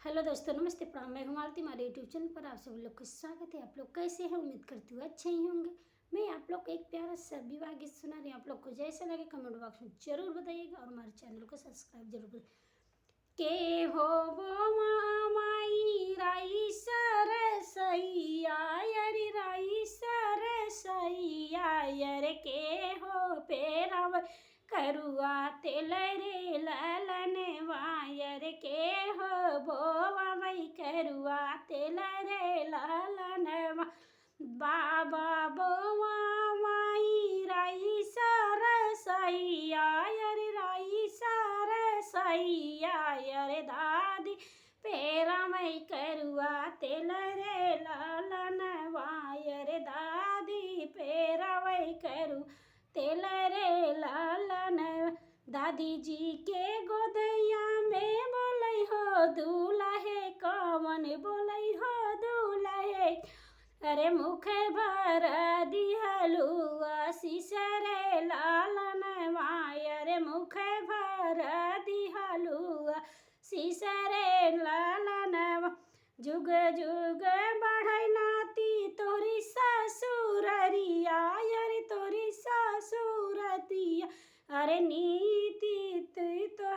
Hello दोस्तों, नमस्ते, प्रणाम। मैं हूं मालती। हमारे यूट्यूब चैनल पर आप सब लोग का स्वागत है। आप लोग कैसे हैं? उम्मीद करती हूँ अच्छे ही होंगे। मैं आप लोग को एक प्यारा सा विवाह गीत सुना रही हूँ। आप लोग को जैसा लगे कमेंट बॉक्स में जरूर बताइएगा और हमारे चैनल को सब्सक्राइब जरूर करें। के हो वो माई राई सरसैया यरी राई सरसैया यर के हो पेराव करुआ तेल रे ललन वायर के हो बोवा मई करुआ तेल रे ललन बाबा बोवा माई राई सरसैया यरी राई सरसैया यर दादी पेरा मई करुआ तेल रे लालन वायर दादी पेरा मई करू तेल रे लालन। दादी जी के गोदैया में बोलै हो दूल्हे कवन बोलै हो दूल्हे अरे मुख भर दिहलुआ सिसरे लालन मायर मुख भर दिहलुआ सिसरे लालन जुग जुग बढ़ै नाती तोरी ससुररिया अरे तोरी ससुरतिया अरे नीति तो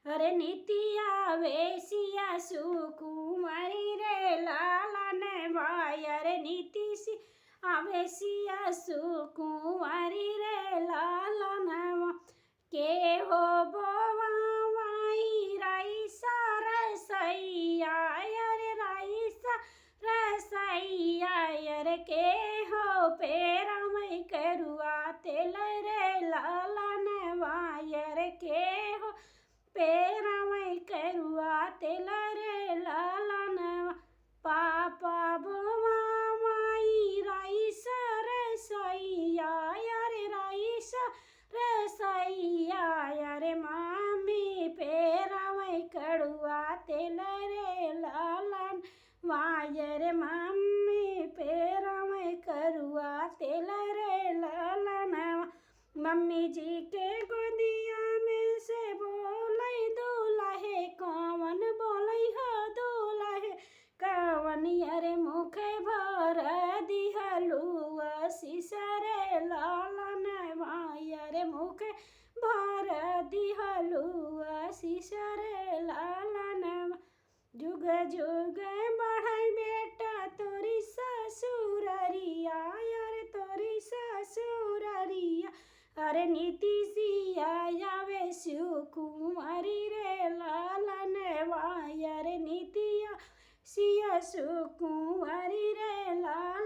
अरे नीतिया वेसिया सुकुमारी रे लालन भाई अरे नीति सी आवेसिया सुकुमारी रे लालन के हो बोवा माई राई सरसैया अरे राई सरसैया अरे के हो पेरा मई करुआ तेल रे लालन वायर के हो पेरा मई करुआ तेल रे लालन पापा बोवा माई राई सरसैया अरे राई सरसैया अरे मामी पेरा मई करुआ तेल रे लालन वायर मम्मी पेरा मई करुआ तेल रे लालन। मम्मी जी के गोदिया में से बोलै दूल्हे कवन बोलै हो दूल्हे कवन अरे मुख भर दिहलुआ सिसरे लालन वायर मुख भर दिहलुआ सिसरे लालन जुग जुग बढ़ै बेटा तोरी ससुररिया अरे तोरी ससुररिया अरे नीति सिया आवे सुकुमारी रे लालन वायर नीतिया सिया सुकुमारी रे लालन।